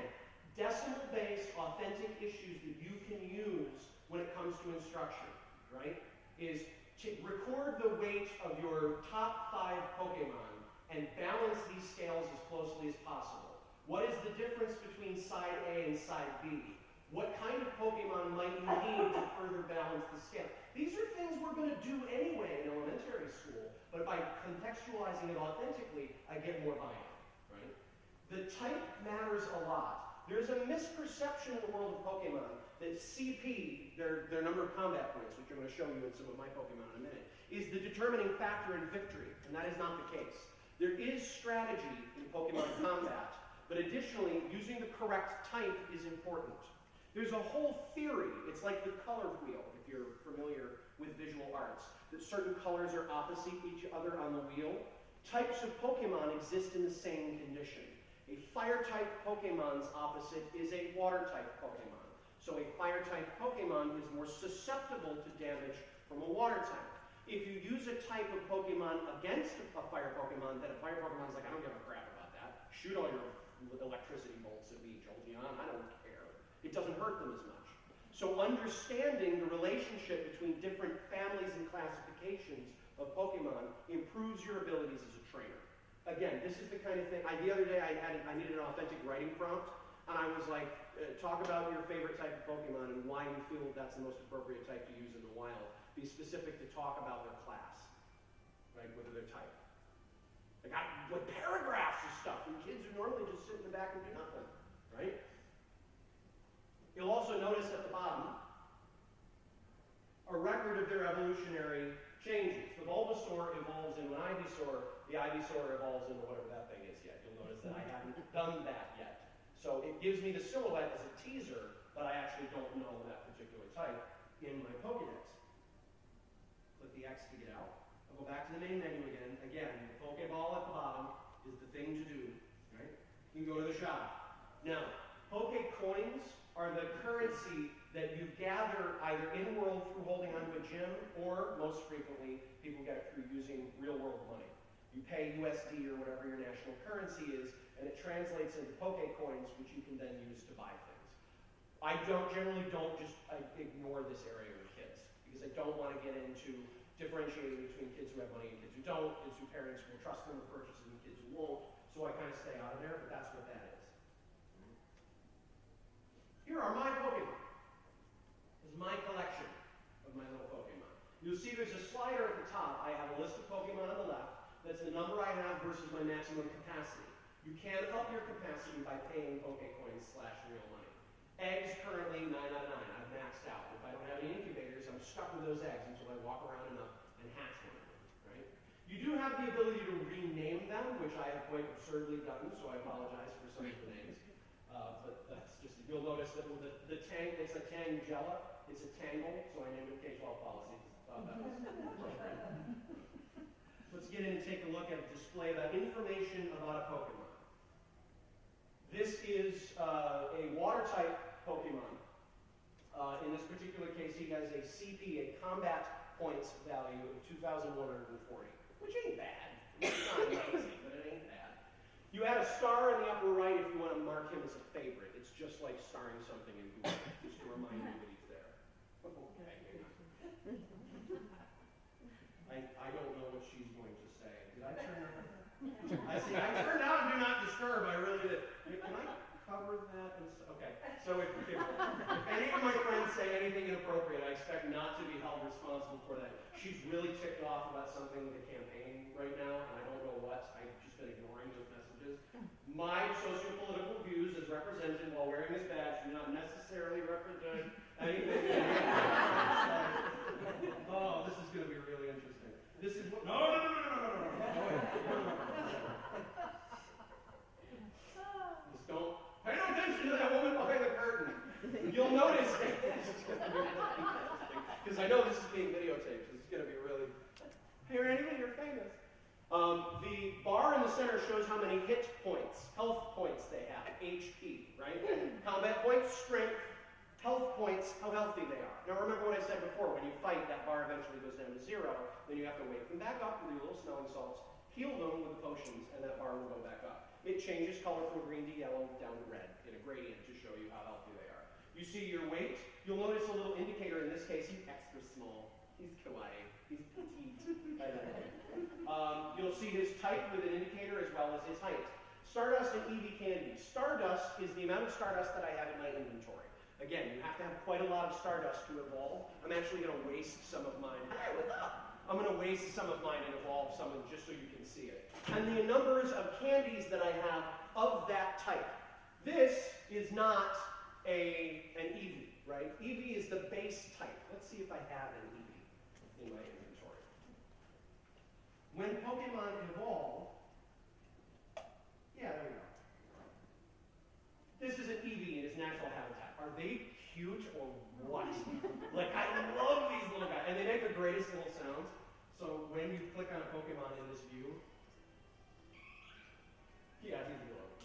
decimal-based, authentic issues that you can use when it comes to instruction, right? Is to record the weight of your top 5 Pokemon and balance these scales as closely as possible. What is the difference between side A and side B? What kind of Pokemon might you need to further balance the scale? These are things we're going to do anyway in elementary school, but by contextualizing it authentically, I get more buy-in, right? The type matters a lot. There's a misperception in the world of Pokemon that CP, their number of combat points, which I'm going to show you in some of my Pokemon in a minute, is the determining factor in victory, and that is not the case. There is strategy in Pokemon combat, but additionally, using the correct type is important. There's a whole theory, it's like the color wheel, if you're familiar with visual arts, that certain colors are opposite each other on the wheel. Types of Pokemon exist in the same condition. A fire-type Pokemon's opposite is a water-type Pokemon. So a fire-type Pokemon is more susceptible to damage from a water type. If you use a type of Pokemon against a fire Pokemon, then a fire Pokemon's like, I don't give a crap about that. Shoot all your electricity bolts at me, Jolteon, I don't care. It doesn't hurt them as much. So understanding the relationship between different families and classifications of Pokemon improves your abilities as a trainer. Again, this is the kind of thing, the other day I needed an authentic writing prompt, and I was like, talk about your favorite type of Pokemon and why you feel that's the most appropriate type to use in the wild. Be specific to talk about their class, right, whether they're type. I got like paragraphs of stuff from kids who normally just sit in the back and do nothing, right? You'll also notice at the bottom a record of their evolutionary changes. The Bulbasaur evolves into an Ivysaur, the Ivysaur evolves into whatever that thing is yet. You'll notice that I haven't done that yet. So it gives me the silhouette as a teaser, but I actually don't know that particular type in my Pokédex. Click the X to get out. I'll go back to the main menu again. Again, the Pokeball at the bottom is the thing to do, right? You can go to the shop. Now, Pokecoins are the currency that you gather either in-world through holding onto a gem, or most frequently, people get it through using real-world money. You pay USD or whatever your national currency is, and it translates into Pokecoins, which you can then use to buy things. I generally don't just ignore this area with kids because I don't want to get into differentiating between kids who have money and kids who don't, kids who parents will trust them with purchases and kids who won't. So I kind of stay out of there, but that's what that is. Here are my Pokemon. This is my collection of my little Pokemon. You'll see there's a slider at the top. I have a list of Pokemon on the left. That's the number I have versus my maximum capacity. You can up your capacity by paying Pokecoins / real money. Eggs currently 9 out of 9. I've maxed out. If I don't have any incubators, I'm stuck with those eggs until I walk around enough and hatch one of them, right? You do have the ability to rename them, which I have quite absurdly done, so I apologize for some of the names. But that's just, you'll notice that with the Tang, it's a Tangela, it's a Tangle, so I named it K-12 policy. That was appropriate. Let's get in and take a look at a display of information about a Pokemon. This is a water-type Pokemon. In this particular case, he has a CP, a combat points value of 2,140, which ain't bad. It's not amazing, but it ain't bad. You add a star in the upper right if you want to mark him as a favorite. It's just like starring something in Google, just to remind you that he's there. Okay. I don't know what she's going to say. Did I turn her? I see. I turned out Do Not Disturb. I really did. Can I cover that? Okay. So if any of my friends say anything inappropriate, I expect not to be held responsible for that. She's really ticked off about something with the campaign right now, and I don't know what. I've just been ignoring those messages. My socio-political views as represented while wearing this badge do not necessarily represent anything. Oh, this is going to be really interesting. This is what. No. Just don't pay no attention to that woman behind the curtain. You'll notice. Because I know this is being videotaped. This is going to be really. Hey, Randy, you're famous. The bar in the center shows how many hit points, health points they have, HP, right? Combat points, strength, health points, how healthy they are. Now remember what I said before, when you fight, that bar eventually goes down to 0, then you have to wait them back up with your little smelling salts, heal them with the potions, and that bar will go back up. It changes color from green to yellow down to red in a gradient to show you how healthy they are. You see your weight, you'll notice a little indicator, in this case, he's extra small, he's kawaii, he's petite. You'll see his type with an indicator as well as his height. Stardust and Eevee candy. Stardust is the amount of Stardust that I have in my inventory. Again, you have to have quite a lot of Stardust to evolve. I'm actually going to waste some of mine. I'm going to waste some of mine and evolve some of it just so you can see it. And the numbers of candies that I have of that type. This is not an Eevee, right? Eevee is the base type. Let's see if I have an Eevee in my inventory. When Pokemon evolve, yeah, there we go. This is an Eevee in its natural habitat. Are they cute or what? Like, I love these little guys. And they make the greatest little sounds. So when you click on a Pokemon in this view, yeah, he's adorable.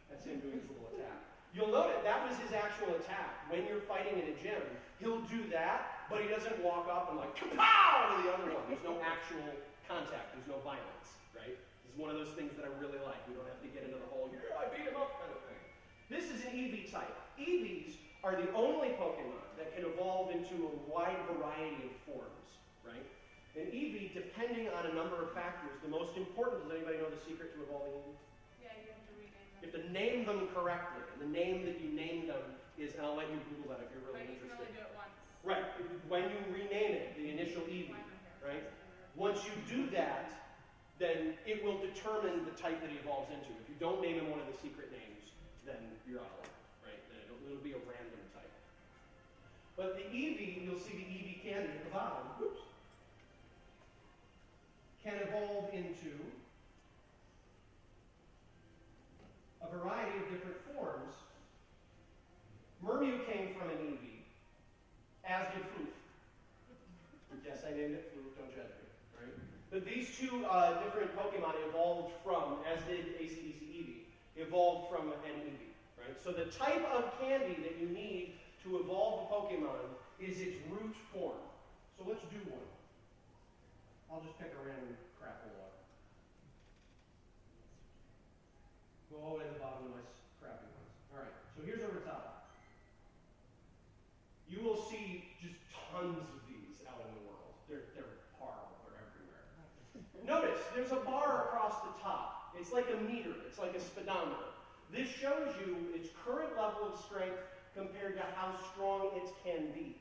That's him doing his little attack. You'll note it, that was his actual attack. When you're fighting in a gym, he'll do that, but he doesn't walk up and like, kapow, to the other one. There's no actual contact. There's no violence, right? This is one of those things that I really like. We don't have to get into the whole, yeah, I beat him up kind of thing. This is an Eevee type. Eevees are the only Pokemon that can evolve into a wide variety of forms, right? An Eevee, depending on a number of factors, the most important, does anybody know the secret to evolving Eevee? Yeah, you have to rename them. You have to name them correctly. And the name that you name them is, and I'll let you Google that if you're really But interested. you can only do it once. Right. When you rename it, the initial Eevee, right? Once you do that, then it will determine the type that he evolves into. If you don't name him one of the secret names, then you're out of luck, right? Then it'll be a random type. But the Eevee, you'll see the Eevee candy at the bottom, whoops, can evolve into a variety of different forms. Mermew came from an Eevee, as did Floof. Yes, I named it Floof, don't judge me, right? But these two different Pokemon evolved from, as did ACDC Eevee, evolved from an Eevee, right? So the type of candy that you need to evolve a Pokemon is its root form. So let's do one. I'll just pick a random crap one. Go all the way to the bottom of my crappy ones. All right, so here's over top. you will see just tons of these out in the world. They're horrible, they're everywhere. Notice, there's a bar across the top. It's like a meter, it's like a speedometer. This shows you its current level of strength compared to how strong it can be.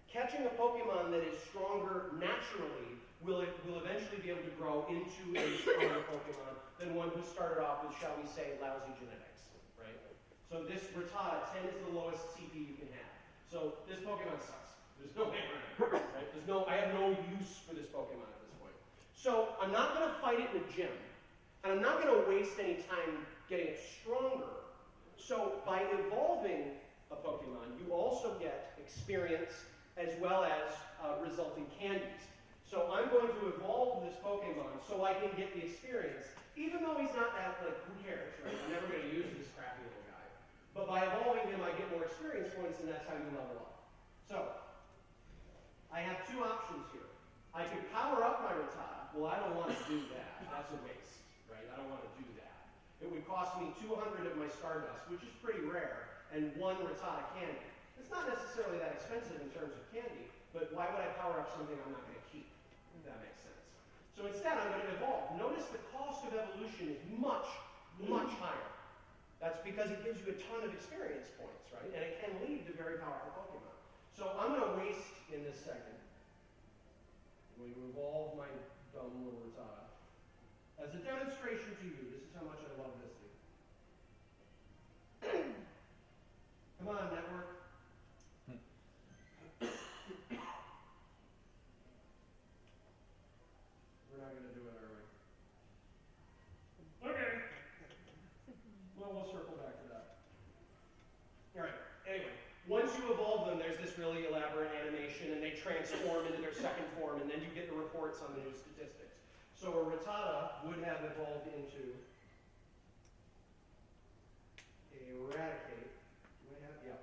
Catching a Pokemon that is stronger naturally will eventually be able to grow into a stronger Pokemon than one who started off with, shall we say, lousy genetics, right? So this Rattata, 10 is the lowest CP you can have. So this Pokemon sucks. There's no hammer in it, right? I have no use for this Pokemon at this point. So I'm not going to fight it in a gym, and I'm not going to waste any time getting it stronger. So by evolving a Pokemon, you also get experience as well as resulting candies. So I'm going to evolve this Pokemon so I can get the experience, even though he's not that, like, who cares, right? I'm never going to use this crappy little guy. But by evolving him, I get more experience points, and that's how you level up. So, I have two options here. I could power up my Rattata. Well, I don't want to do that. That's a waste, right? I don't want to do that. It would cost me 200 of my Stardust, which is pretty rare, and one Rattata candy. It's not necessarily that expensive in terms of candy, but why would I power up something I'm not going to keep? If that makes sense. So instead, I'm going to evolve. Notice the cost of evolution is much, much higher. That's because it gives you a ton of experience points, right? And it can lead to very powerful Pokemon. So I'm going to waste in this second. I'm going to evolve my dumb little Rattata. As a demonstration to you, this is how much I love this thing. Come on, network. We're not going to do it, are we? Okay. Well, we'll circle back to that. All right, anyway, once you evolve them, there's this really elaborate animation, and they transform into their second form, and then you get the reports on the new statistics. So a Rattata would have evolved into a Eradicate. Do I have? Yeah.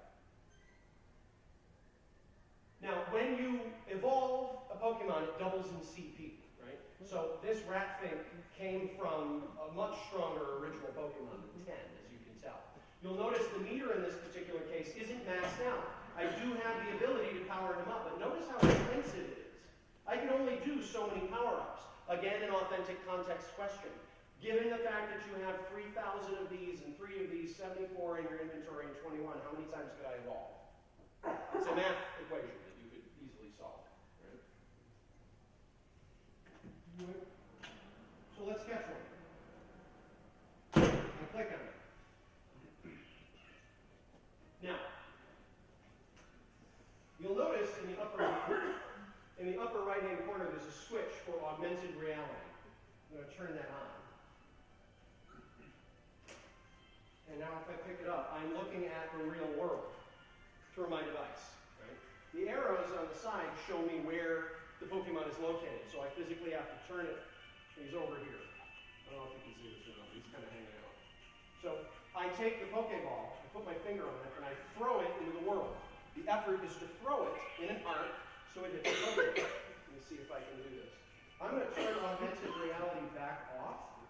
Now, when you evolve a Pokemon, it doubles in CP, right? So this rat thing came from a much stronger original Pokemon than 10, as you can tell. You'll notice the meter in this particular case isn't maxed out. I do have the ability to power him up, but notice how expensive it is. I can only do so many power-ups. Again, an authentic context question. Given the fact that you have 3,000 of these and 3 of these, 74 in your inventory and 21, how many times could I evolve? It's a math equation that you could easily solve, right? So let's catch one. I click on it. Now, you'll notice in the upper right-hand corner there's a switch for augmented reality. I'm going to turn that on. And now if I pick it up, I'm looking at the real world through my device. Right? The arrows on the side show me where the Pokemon is located, so I physically have to turn it. He's over here. I don't know if you can see this or not. He's kind of hanging out. So I take the Pokeball, I put my finger on it, and I throw it into the world. The effort is to throw it in an arc so it hits the Pokeball. Let me see if I can do this. I'm going to turn augmented reality back off.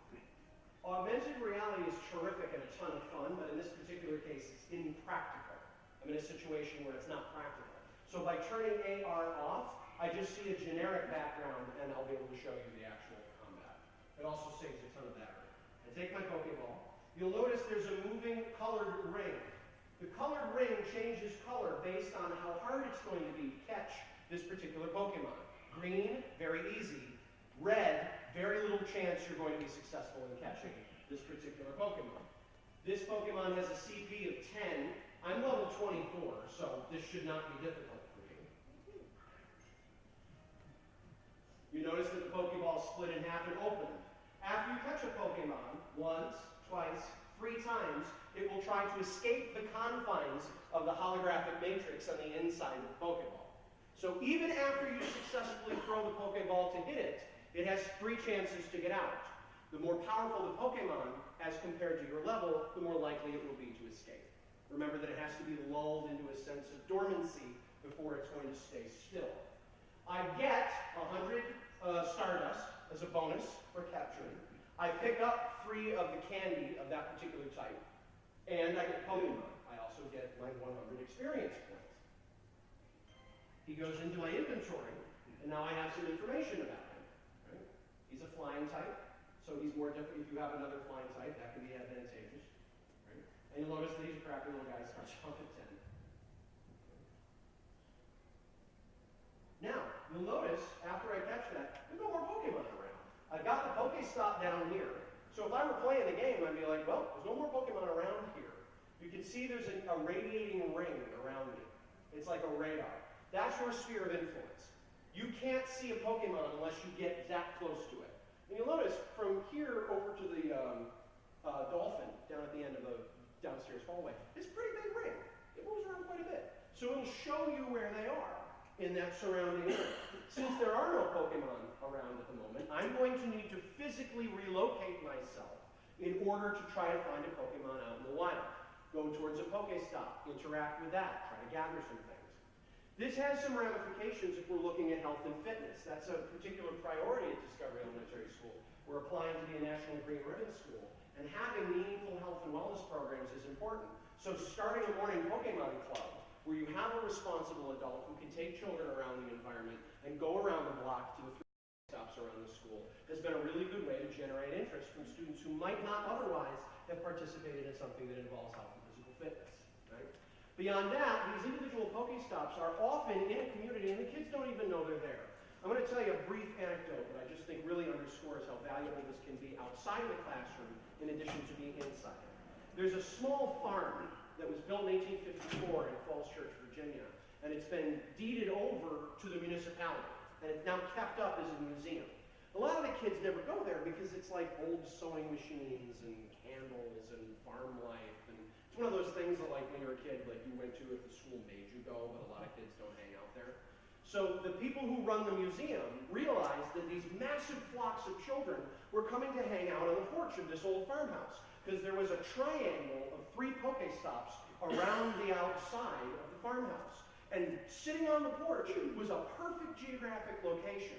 Augmented reality is terrific and a ton of fun, but in this particular case, it's impractical. I'm in a situation where it's not practical. So by turning AR off, I just see a generic background, and I'll be able to show you the actual combat. It also saves a ton of battery. I take my Pokeball. You'll notice there's a moving colored ring. The colored ring changes color based on how hard it's going to be to catch this particular Pokemon. Green, very easy. Red, very little chance you're going to be successful in catching this particular Pokemon. This Pokemon has a CP of 10. I'm level 24, so this should not be difficult for me. You notice that the Pokeball split in half and opened. After you catch a Pokemon, once, twice, 3 times, it will try to escape the confines of the holographic matrix on the inside of the Pokeball. So even after you successfully throw the Pokeball to hit it, it has 3 chances to get out. The more powerful the Pokemon, as compared to your level, the more likely it will be to escape. Remember that it has to be lulled into a sense of dormancy before it's going to stay still. I get 100 Stardust as a bonus for capturing. I pick up 3 of the candy of that particular type, and I get Pokemon. I also get my 100 experience points. He goes into my inventory, and now I have some information about him. Right? He's a flying type, so he's more different. If you have another flying type, that can be advantageous. Right? And you'll notice that he's a crappy little guy, starts off at 10. Now, you'll notice, after I catch that, there's no more Pokemon around. I've got the Pokestop down here. So if I were playing the game, I'd be like, well, there's no more Pokemon around here. You can see there's a radiating ring around me. It's like a radar. That's your sphere of influence. You can't see a Pokemon unless you get that close to it. And you'll notice, from here over to the dolphin down at the end of the downstairs hallway, it's a pretty big ring. It moves around quite a bit. So it'll show you where they are in that surrounding area. Since there are no Pokemon around at the moment, I'm going to need to physically relocate myself in order to try to find a Pokemon out in the wild. Go towards a Pokestop, interact with that, try to gather some things. This has some ramifications if we're looking at health and fitness. That's a particular priority at Discovery Elementary School. We're applying to be a National Green Ribbon School, and having meaningful health and wellness programs is important. So starting a morning Pokemon club, where you have a responsible adult who can take children around the environment and go around the block to the 3 stops around the school, has been a really good way to generate interest from students who might not otherwise have participated in something that involves health and physical fitness. Right? Beyond that, these individual Pokestops are often in a community and the kids don't even know they're there. I'm going to tell you a brief anecdote that I just think really underscores how valuable this can be outside the classroom in addition to being inside. There's a small farm that was built in 1854 in Falls Church, Virginia, and it's been deeded over to the municipality, and it's now kept up as a museum. A lot of the kids never go there because it's like old sewing machines and candles and farm life, and it's one of those things that, like, when you're a kid, like, you went to if the school made you go, but a lot of kids don't hang out there. So the people who run the museum realized that these massive flocks of children were coming to hang out on the porch of this old farmhouse, because there was a triangle of 3 Pokestops around the outside of the farmhouse. And sitting on the porch was a perfect geographic location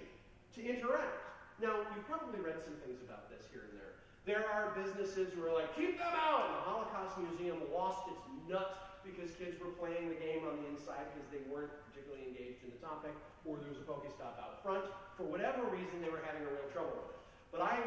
to interact. Now, you've probably read some things about this here and there. There are businesses who are like, keep them out! And the Holocaust Museum lost its nut because kids were playing the game on the inside because they weren't particularly engaged in the topic, or there was a Pokestop out front. For whatever reason, they were having a real trouble with it. But I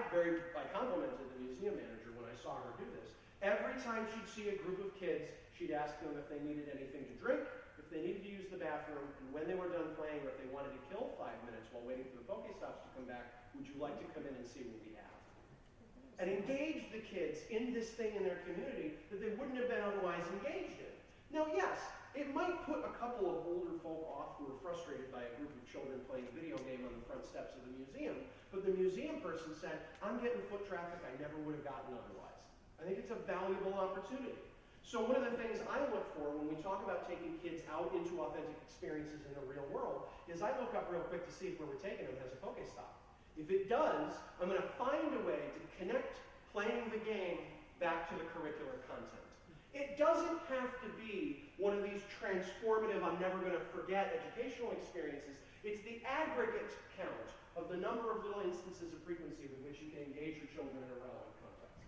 complimented the museum manager when I saw her do this. Every time she'd see a group of kids, she'd ask them if they needed anything to drink, if they needed to use the bathroom, and when they were done playing, or if they wanted to kill 5 minutes while waiting for the Pokestops to come back, would you like to come in and see what we have? And engage the kids in this thing in their community that they wouldn't have been otherwise engaged in. Now, yes, it might put a couple of older folk off who are frustrated by a group of children playing a video game on the front steps of the museum, but the museum person said, I'm getting foot traffic I never would have gotten otherwise. I think it's a valuable opportunity. So one of the things I look for when we talk about taking kids out into authentic experiences in the real world is I look up real quick to see if where we're taking them has a Pokestop. If it does, I'm going to find a way to connect playing the game back to the curricular content. It doesn't have to be one of these transformative, I'm never going to forget educational experiences. It's the aggregate count of the number of little instances of frequency with which you can engage your children in a relevant context.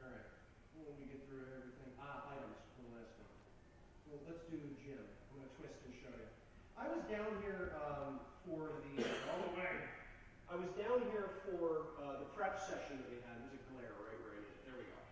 All right, when we get through everything, items, one last one. Well, let's do the gym. I'm going to twist and show you. I was down here for the, All the way. I was down here for the prep session that we had. There's a glare right where it is. There we go.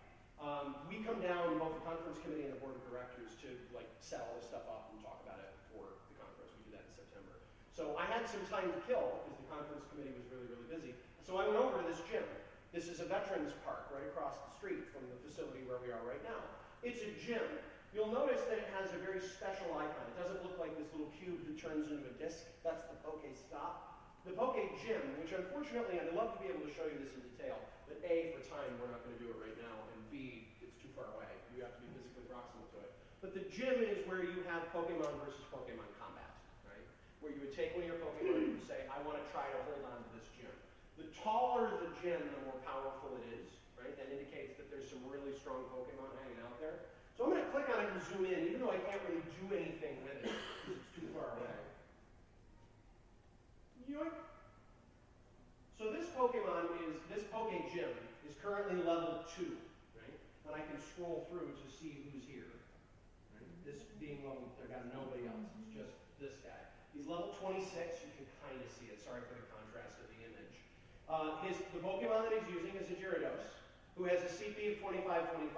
We come down, both the conference committee and the board of directors, to like set all this stuff up and talk about it for the conference. We do that in September. So I had some time to kill because the conference committee was really, really busy. So I went over to this gym. This is a veterans park right across the street from the facility where we are right now. It's a gym. You'll notice that it has a very special icon. It doesn't look like this little cube that turns into a disc. That's the Pokestop. The Poke Gym, which unfortunately, I'd love to be able to show you this in detail, but A, for time, we're not going to do it right now, and B, it's too far away. You have to be physically proximal to it. But the gym is where you have Pokemon versus Pokemon combat, right? Where you would take one of your Pokemon and you say, I want to try to hold on to this gym. The taller the gym, the more powerful it is, right? That indicates that there's some really strong Pokemon hanging out there. So I'm going to click on it and zoom in, even though I can't really do anything with it, because it's too far away. Yoink. So this Pokemon this Poke Gym is currently level 2, right? And I can scroll through to see who's here. Right? This being level, I've got nobody else. He's level 26, you can kind of see it. Sorry for the contrast of the image. The Pokemon that he's using is a Gyarados, who has a CP of 2525.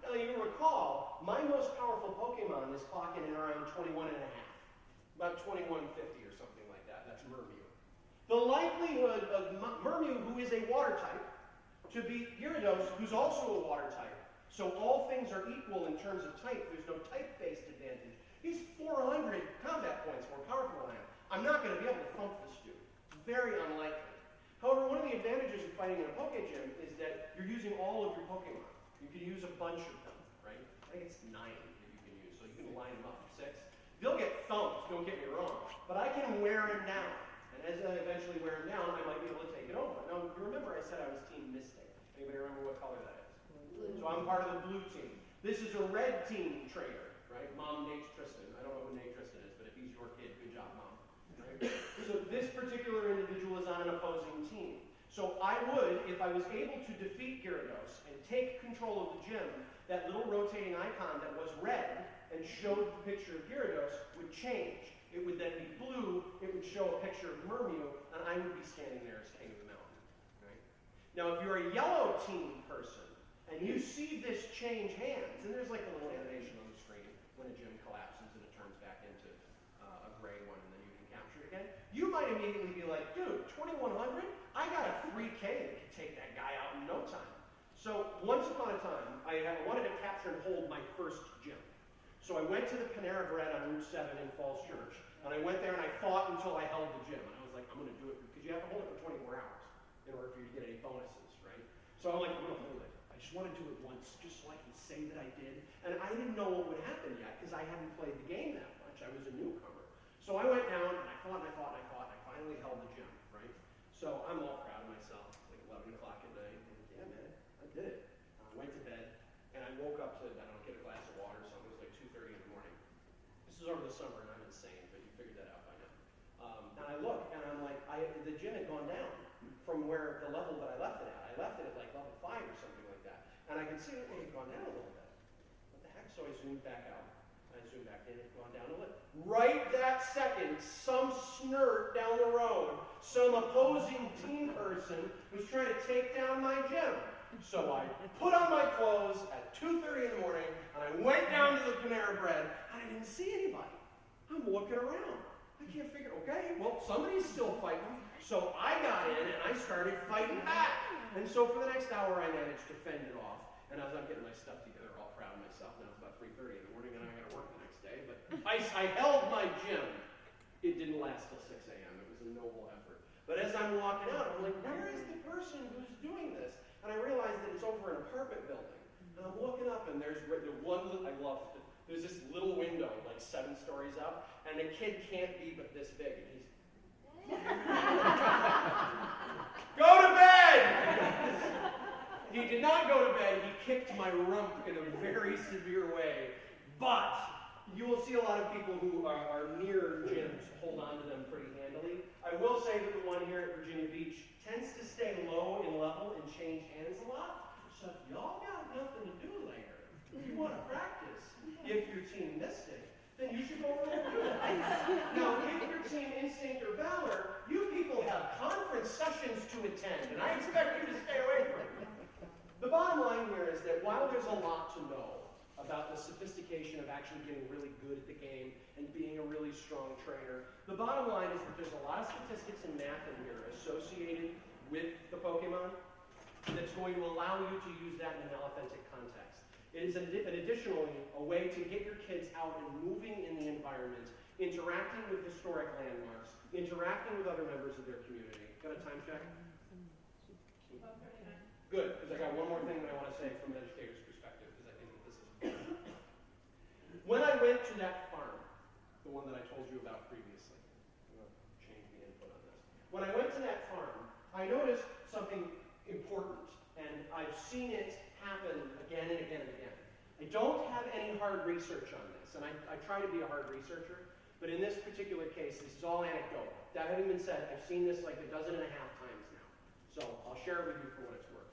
Now you recall, my most powerful Pokemon is clocking in around 21 and a half. About 2150 or something like that. That's Murmew. The likelihood of Murmew, who is a water type, to beat Gyarados, who's also a water type. So all things are equal in terms of type. There's no type-based advantage. He's 400 combat points more powerful than I am. I'm not going to be able to thump this dude. It's very unlikely. However, one of the advantages of fighting in a Poke Gym is that you're using all of your Pokemon. You can use a bunch of them, right? I think it's 9 that you can use, so you can line them up. 6. They'll get thumped, don't get me wrong, but I can wear him down. And as I eventually wear him down, I might be able to take it over. Now, you remember I said I was Team Mystic. Anybody remember what color that is? Blue. So I'm part of the blue team. This is a red team trainer, right? Mom Nate's Tristan. I don't know who Nate Tristan is, but if he's your kid, good job, Mom. Right? So this particular individual is on an opposing team. So I would, if I was able to defeat Gyarados and take control of the gym, that little rotating icon that was red and showed the picture of Gyarados would change. It would then be blue, it would show a picture of Murmew, and I would be standing there as king of the mountain. Right? Now, if you're a yellow team person, and you see this change hands, and there's like a little animation on the screen when a gym collapses and it turns back into a gray one, and then you can capture it again, you might immediately be like, dude, 2100? I got a 3K that could take that guy out in no time. So once upon a time, I wanted to capture and hold my first gym. So I went to the Panera Bread on Route 7 in Falls Church, and I went there and I fought until I held the gym. And I was like, I'm going to do it, because you have to hold it for 24 hours in order for you to get any bonuses, right? So I'm like, I'm going to hold it. I just want to do it once, just so I can say that I did. And I didn't know what would happen yet, because I hadn't played the game that much. I was a newcomer. So I went down, and I fought, and I fought, and I fought, and I finally held the gym, right? So I'm all proud of myself, like 11 o'clock at night, and yeah, man, I did it. I went to bed, and I woke up to, I don't know, get a glass of water or something. It was like 2:30 in the morning. This is over the summer, and I'm insane, but you figured that out by now. And I look, and I'm like, the gym had gone down from where the level that I left it at. I left it at like level 5 or something like that. And I could see it had gone down a little bit. What the heck? So I zoomed back out. I zoomed back in, it had gone down a little. Right that second, some snert down the road, some opposing team person was trying to take down my gym. So I put on my clothes at 2:30 in the morning, and I went down to the Panera Bread, and I didn't see anybody. I'm looking around. I can't figure, okay, well, somebody's still fighting. So I got in, and I started fighting back. And so for the next hour, I managed to fend it off. And as I'm getting my stuff together, all proud of myself, and it was about 3:30 in the morning, and I got to work the next day. But I held my gym. It didn't last till 6 a.m. It was a noble effort. But as I'm walking out, I'm like, where is the person who's doing this? And I realized that it's over an apartment building. And I'm looking up, and there's one, I love it. There's this little window, like 7 stories up, and the kid can't be but this big. And he's, go to bed! He did not go to bed. He kicked my rump in a very severe way. But you will see a lot of people who are near gyms hold on to them pretty handily. I will say that the one here at Virginia Beach tends to stay low in level and change hands a lot. So if y'all got nothing to do later, if you want to practice, if you're Team Mystic, then you should go over there and do that. Now, if you're Team Instinct or Valor, you people have conference sessions to attend, and I expect you to stay away from it. The bottom line here is that while there's a lot to know about the sophistication of actually getting really good at the game and being a really strong trainer, the bottom line is that there's a lot of statistics and math in here associated with the Pokemon that's going to allow you to use that in an authentic context. It is additionally a way to get your kids out and moving in the environment, interacting with historic landmarks, interacting with other members of their community. Got a time check? Good, because I got one more thing that I want to say from an educator's perspective, because I think that this is important. When I went to that farm, the one that I told you about previously, I'm going to change the input on this. When I went to that farm, I noticed something important, and I've seen it happen again and again and again. I don't have any hard research on this, and I try to be a hard researcher, but in this particular case, this is all anecdotal. That having been said, I've seen this like 12.5 times now. So I'll share it with you for what it's worth.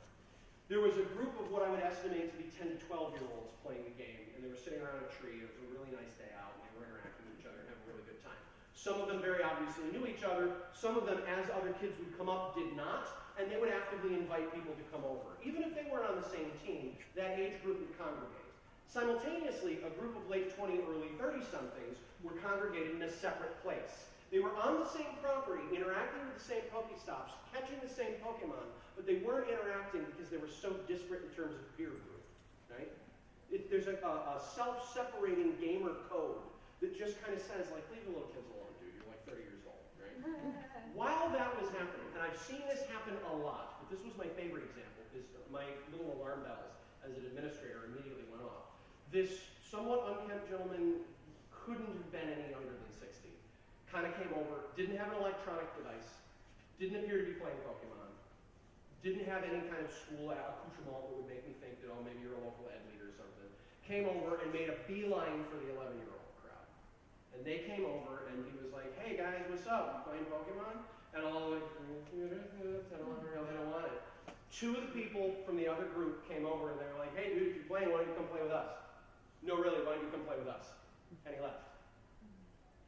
There was a group of what I would estimate to be 10 to 12-year-olds playing the game, and they were sitting around a tree. It was a really nice day out, and they were interacting with each other and having a really good time. Some of them very obviously knew each other. Some of them, as other kids would come up, did not, and they would actively invite people to come over. Even if they weren't on the same team, that age group would congregate. Simultaneously, a group of late 20, early 30-somethings were congregated in a separate place. They were on the same property, interacting with the same Pokestops, catching the same Pokemon, but they weren't interacting because they were so disparate in terms of peer group, right? There's a self-separating gamer code that just kind of says, like, leave the little kids alone, dude. You're like 30 years old, right? While that was happening, and I've seen this happen a lot, but this was my favorite example, is my little alarm bells as an administrator immediately went off. This somewhat unkempt gentleman couldn't have been any younger than 60. Kind of came over, didn't have an electronic device, didn't appear to be playing Pokemon, didn't have any kind of school accoutrement that would make me think that, oh, maybe you're a local ed leader or something. Came over and made a beeline for the 11-year-old crowd. And they came over and he was like, hey guys, what's up? You playing Pokemon? And all like, they don't want it. Two of the people from the other group came over and they were like, hey dude, if you're playing, why don't you come play with us? No, really, why don't you come play with us? And he left.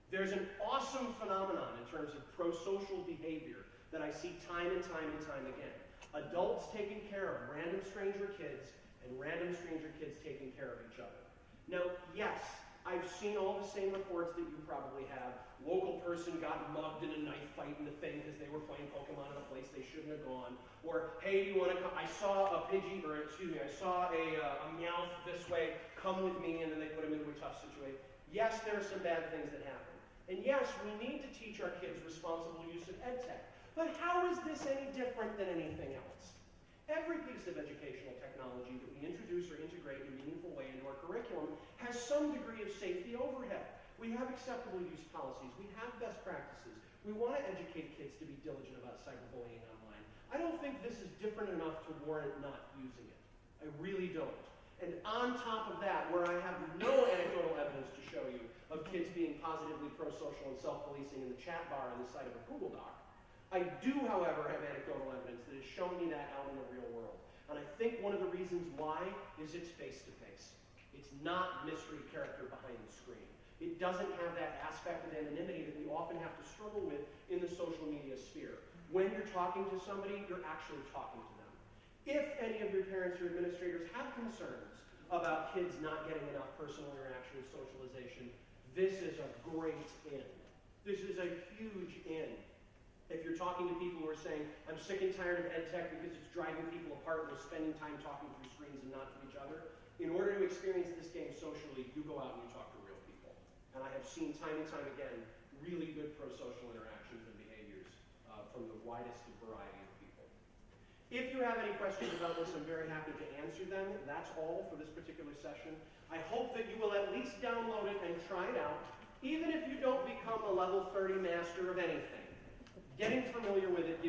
There's an awesome phenomenon in terms of pro-social behavior that I see time and time and time again. Adults taking care of random stranger kids and random stranger kids taking care of each other. Now, yes, I've seen all the same reports that you probably have. Local person got mugged in a knife fight in the thing because they were playing Pokemon in a place they shouldn't have gone. Or, hey, do you want to come? I saw a Pidgey, or excuse me, I saw a Meowth this way, come with me, and then they put him into a tough situation. Yes, there are some bad things that happen. And yes, we need to teach our kids responsible use of ed tech. But how is this any different than anything else? Every piece of educational technology that we introduce or integrate in a meaningful way into our curriculum has some degree of safety overhead. We have acceptable use policies. We have best practices. We want to educate kids to be diligent about cyberbullying online. I don't think this is different enough to warrant not using it. I really don't. And on top of that, where I have no anecdotal evidence to show you of kids being positively pro-social and self-policing in the chat bar on the side of a Google Doc, I do, however, have anecdotal evidence that has shown me that out in the real world. And I think one of the reasons why is it's face-to-face. It's not mystery character behind the screen. It doesn't have that aspect of anonymity that we often have to struggle with in the social media sphere. When you're talking to somebody, you're actually talking to them. If any of your parents or administrators have concerns about kids not getting enough personal interaction or socialization, this is a great in. This is a huge in. If you're talking to people who are saying, I'm sick and tired of ed tech because it's driving people apart and they're spending time talking through screens and not to each other, in order to experience this game socially, you go out and you talk to real people. And I have seen time and time again really good pro-social interactions and behaviors from the widest variety of people. If you have any questions about this, I'm very happy to answer them. That's all for this particular session. I hope that you will at least download it and try it out, even if you don't become a level 30 master of anything. Getting familiar with it